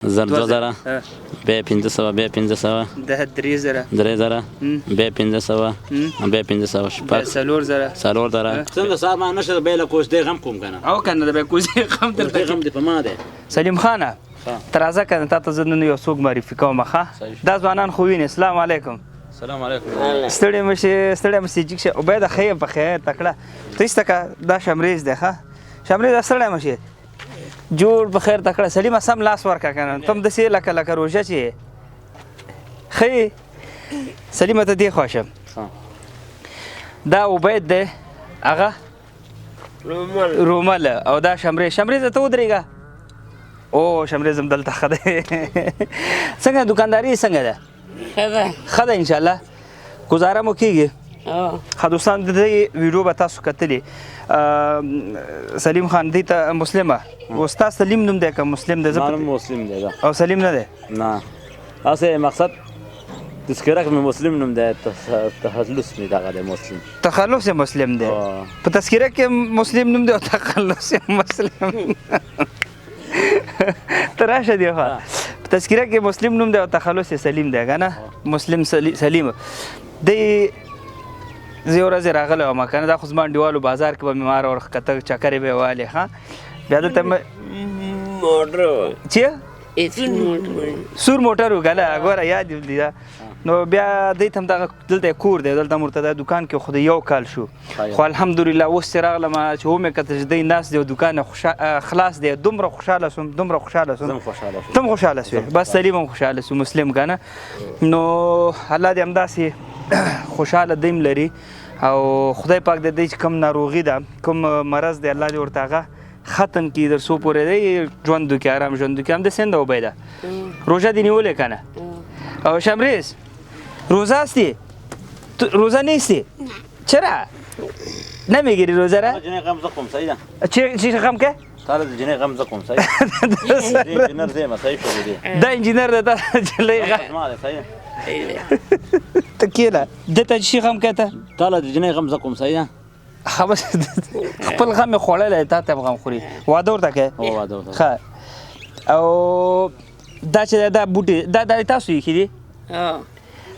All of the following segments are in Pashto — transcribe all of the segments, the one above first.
زر 2000 بیا 500 بیا 500 ده 3000 3000 بیا 500 بیا 500 شپږ 4000 4000 څنګه صاحب ما نشه به له کوش دی غم کوم کنه او کنه د به کوزي غم درته غم دی په ما دی سلیم خانه ترازه کنه تاسو زنه یو څوک معرفي کوم ښه دا ځوانان خو ویني السلام علیکم السلام علیکم ستړي مشي چې عبید خیر په خیر تکړه ته استکه دا شمریز ده ښه شمریز ستړي مشي جوړ په خیر تکړه سلیم سم لاس ورکا کنه تم د سي لکه روزه چې خی سلیم ته دی خوشم دا عبید ده هغه رومل او دا شمریز ته ودرېګا او شمریزم دلته خده څنګه دکانداری څنګه ده خده ان شاء الله گزاره مو کیږي دوستان د دې ویډیو به تاسو کتلی سلیم خان دی ته مسلمه استاد سلیم نوم دی که مسلم دی زما مسلم دی او سلیم نه دی نه اسه مقصد تذکره کوم مسلم نوم دی تخلص می دغه دی مسلم تخلص مسلم دی په تذکره کې مسلم نوم دی او تخلص مسلم تراشه دی خو تذکره کې مسلم نوم دی او تخلص سلیم دی کنه مسلم سلیم دی زه ورځ راغله ما کنه دا خو زما انډیوالو بازار کې به بیمار اور کته چکرې به والي ها بیا دلته موټر چې سور موټر وګاله غوړه یاد دی نو بیا دې تم دلته کور دی دلته مرتدا دکان کې خو یو کال شو خو الحمدلله اوس راغله ما چې هم کته دې ناس دی دکان خلاص دی دومره خوشاله سوم تم خوشاله سوې بس سلیم خوشاله سو مسلم کنه نو الله دې همداسې خوشاله دیم لري او خدای پاک د دې کم ناروغي ده کوم مرض دی الله دې ورته هغه ختم کړي در څو پورې دی ژوند کې آرام ژوند کې هم د سند وبیده روزه دې نیولې کنه او شمریز روزه استی روزه نیستی چرا نمیگیری روزه را جنې غم زقوم صحیح ده چی غم که تعالی د جنې غم زقوم صحیح انجینر دی ما صحیح شو دی دا انجینر ده جلې غم ما ده صحیح تکیلا دته شي غم کته تعالی د جنې غم زقوم صحیح ده خبر خپل غم خوړل ته ته غم خوري واده ورته کې او واده ورته ښه او دا چې دا بوټي دا تاسو یې کړي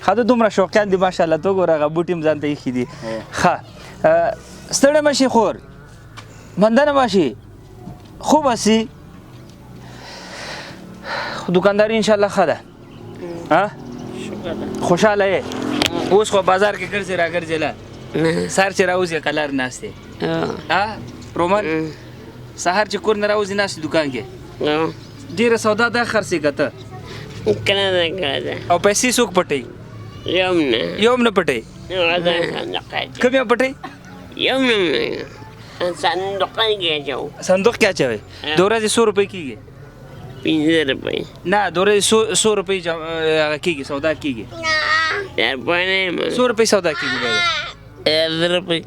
خاطر دومره شوقیان دي ماشاءالله تو ګوره بوټي م ځان ته یې کړي ښه ستړی مشي خور مندنه ماشي خوب اسی دکانداری ان شاء الله ښه ده ها خوشاله یې اوس خو بازار کې ګرځې راګرځې لا سهار چې راوځي کلار ناستې ها رومن سهار چې کور نه راوځي ناستې دکان کې ډېره سودا ده خرڅې ګته او پیسې څوک پټوي یوم نه پټوي کوم یو پټوي صندوق کې اچوي د ورځې 100 روپۍ کېږي 15 روپۍ نه د ورځې 100 روپۍ کېږي سودا کېږي 100 روپۍ سودا کېږي 10 روپۍ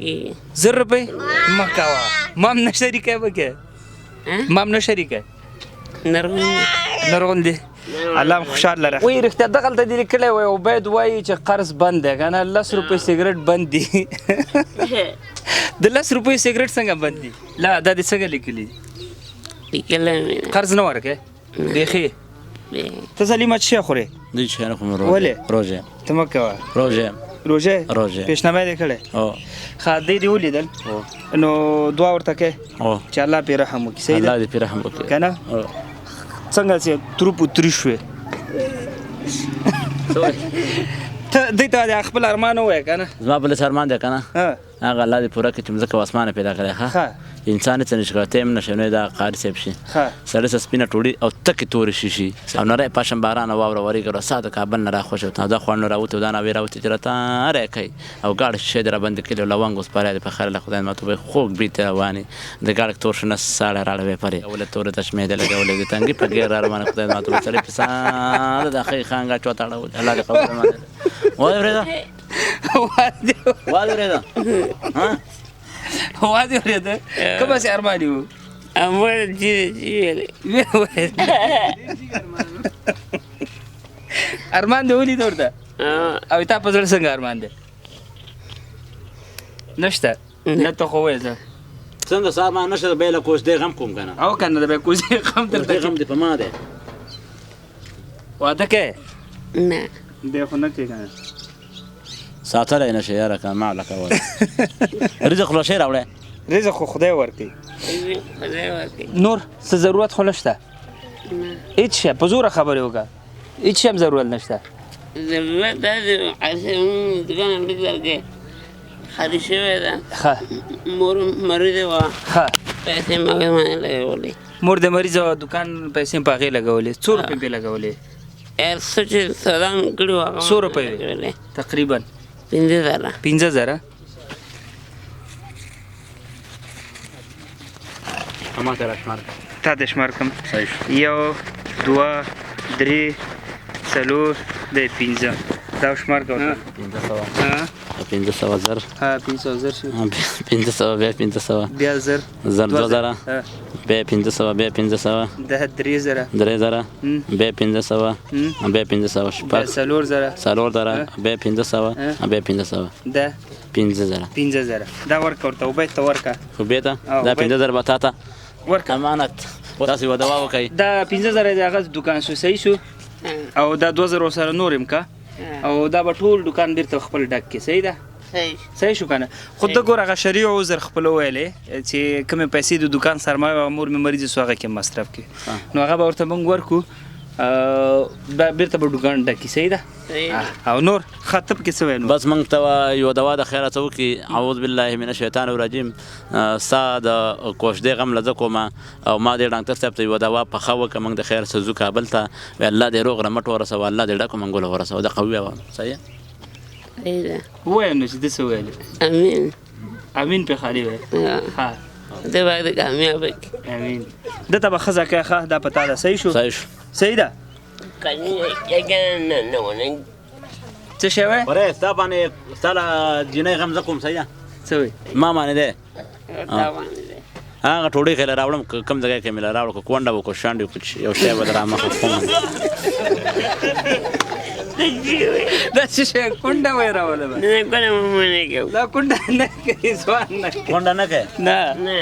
10 روپۍ مه کوه مام نه شریکه وکړه مام نه شریکه نرغون دی الله خوشحال لره وای رښتیا دغلته دې لیکلی وای عبید وایي چې قرض بند دی که نه 10 روپۍ سګرټ بند دي د 10 روپۍ سګرټ څنګه بند دي لا دا دې څنګه لیکلي قرض نه ورکوې بیخي ته سلیمه څه شی خورې دوی شی نه خورم ولې روژه ته مه کوه روژه پیشنامه دې کړی ښه دی دې ولیدل نو دعا ورته کوې چې الله پرې رحم وکړي صحیح ده الله دې پرې رحم وکړي که نه څنګه چې تروپ تری شوې ته دې ته د خپل ارمان ووایه که نه زما بل ارمان دی که نه هغه الله دې پوره کړي چې مځکه او اسمانه پیدا کړی ښه انسان څه نشي کولی ته هم نشي نو دا قاري صاحب شي سړی څه سپینه ټوډۍ او تکې تورې شي او نری پاشم باران او واوره ورېږي سا د کابل نه راخوشي دا خوند نه راوتې دا ناوې راوتې چې راته ری کوي او ګاډه شیشې دې رابندې کړي او لونګ اوس پری دی په خیر له خدای ماته به خوږ برید روانې د ګاډه تور شنه ساړه راړه وې پرې ولې تورې تشمې دې لګولې دې تنګې په ګیر را روانه خدای ماته به سړی په ساده د خی خانګا چوتاړه الله دې خبره مانه وای ورېده وای ورېده ها واده ورېده کومه سي ارمان یو ارمان دې ولید ورته او تا په زړه څنګه ارمان دی نشته نه ته خو وایې زه څنګه صاحب ما نشه به له کوس دی غم کوم کنه او کنه به کوزي غم درته غم دی په ما دی واده کې نه دی خو نه کوي کنه ساتلی نه شي یاره که ما لکول رزق خو شی راوړی رزق خو خدای ورکوي خدای ورکوي نور څه ضرورت خو نشته هېڅ شی په زوره خبرې وکړه هېڅ شی هم ضرورت نشته ضرورت دا چې عصر دکان لږ درکې خالي شوې ده ښه مور مریضه وه ښه پیسې مې هغې باندې لګولې مور د مریض دکان پیسې په هغې لګولې څو روپۍ پې لګولې څه چې سودا مې کړي وو هغه څو روپۍ وې تقریبا 50,000 15,000 ما ته راشمار تا د شمار کم صحیح شو 1 2 3 4 5 دا شمار کوه 500 زر ها 500,000 شو 500 بیا 500 بیا زر زر 2000 بیا 500 بیا 500 ده 3,000 3000 بیا 500 بیا 500 شپږ 4,000 بیا 500 بیا 500 ده 5,000 دا ورکه ورته وبې ته ورکه خو بیا ته دا 5,000 به تا ته ورکه امانت تاسې یوه دوا وکئ دا 15,000 د هغه دکان شو صحیح شو او دا 2,000 سره نور یم که او دا به ټول دکان بیرته خپل ډک کې صحیح ده صحیح شو کنه خو د ګور هغه شریع عذر خپل ویلې چې کومې پیسې د دکان سرمایه مور مې مریض سو هغه کې مصرف کې نو هغه به ورته موږ ورکو بیرته به دکان ډکي صحیح ده او نور خطب کې څه ویل بس موږ ته یوه دوا د خیره څه وکړي اعوذ بالله من الشیطان الرجیم ستا د کوژدې غم له زه کومه او ما دې ډاکټر صاحب ته یوه دوا پخه وکړه موږ د خیر څه ځو کابل ته وی الله دې روغ رمټ ورسوه الله دې ډکو منګوله ورسوه دا قوي وه صحیح ووایم نو چې ده څه ویلې امین امین پې خالي وی ها ده باید د کامیابه کړي امین ده ته به ښه ځکه ښه دا په تا ده صحیح شو صحیح ده څه شی وی وری ستا باندې ستا له جینۍ غم زه کوم صحیح ده څه وی ما باندې دی هغه ټوډۍ خیله راوړم کوم ځای کې مې له راوړه کونډه وکړو شانډې وکړو یو شی به در رامخه کوم دا څه شی کونډه وی راوله به نه کله مې نه کوي دا کونډه نه کوي ځوان نه کوي کونډه نه کوي نه نه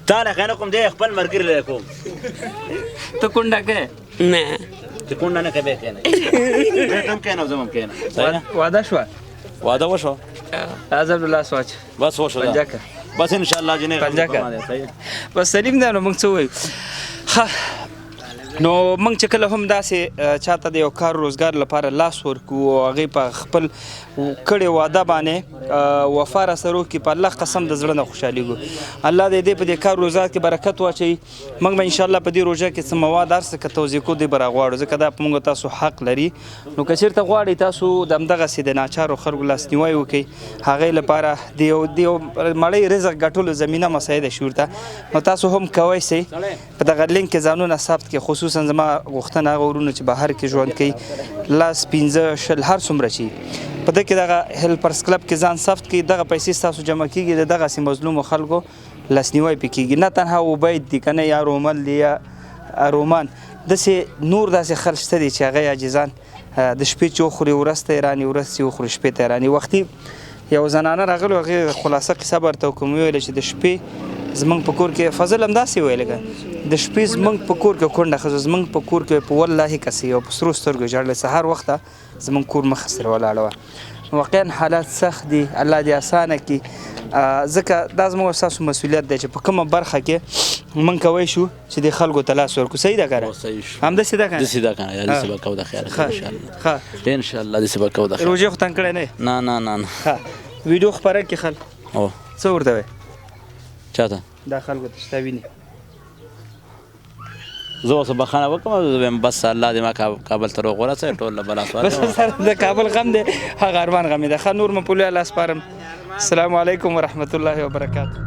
تا له خیره کوم دی خپل ملګري له کوم ته کونډه کوې نه چې کونډه نه کوي بیا کښېنه بیا هم کښېنه او زه هم کښېنه واده شوه واده وشو از عبدالله سوچ بس وشو پنجه که بس انشاءالله جنې پنجه که بس سلیم دی نو موږ څه وایو نو موږ چې کله هم داسې چاته د یو کار روزګار لپاره لاس ورکو او هغې په خپل کړې واده باندې وفا راسره وکړي په الله قسم د زړه نه خوشحالېږو الله دې په دې کار روزګار کې برکت واچوي موږ به انشاءالله په دې روژه کې څه مواد هر څه که توضیح کو دی به راغواړو ځکه دا په موږ تاسو حق لري نو که چېرته غواړئ تاسو د همدغسې د ناچارو خلکو لاسنیوی وکړئ هغې لپاره د یو مړی رزق ګټلو زمینه مساعده شي ورته نو تاسو هم کوی سئ په دغه لینک کې ځانونه ثبت کړئ خصوصا زما غوښتنه هغه ورونه چې بهر کې ژوند کوي لاس 15 شل هر څومره شي په دې کې دغه هیلپرس کلب کې ځان ثبت کړئ دغه پیسې ستاسو جمع کېږي د دغسې مظلومو خلکو لاسنیوی پې کېږي نه تنها عبید دي که نه یا رومل دی یا رومان داسې نور داسې خلک شته دي چې هغه عاجزان د شپې چې وخوري ورځ ته یې راني ورځ چې وخوري شپې ته یې راني وختي یو زنانه راغلو هغې خلاصه قصه به ورته وکړم ویله چې د شپې زمونږ په کور کې فضل همداسې ویل لکه د شپې زمونږ په کور کې کونډه ښځه زمونږ په کور کې په والله کسې او په سرو سترګو ژړله سهار وخته زمونږ کور مخې سره ولاړه وه واقعا حالات سخت دي الله دې اسانه کړي ځکه دا زموږ ستاسو مسؤلیت دی چې په کومه برخه کې موږ کوی شو چې د خلکو ته لاس ورکړو صحیح ده که نه همداسې ده که نه داسې ده که نه داسې به کوو د خیره انشاءالله داسې به کوو د خیره روژې خو تنګ کړی نه نه نه نه ویډیو خپره کړي خلک او څه ورته وایي چاته دا خلکو ته چې تا ویني زه اوس بخښنه وکړم او زه وایم بس الله دې ما کابل ته روغ ورسوي ټول له بلا سوال بس سره د کابل غم دی هغه ارمان غم دی ښه نور مه پولیا لاس پارم السلام علیکم ورحمت الله وبرکاته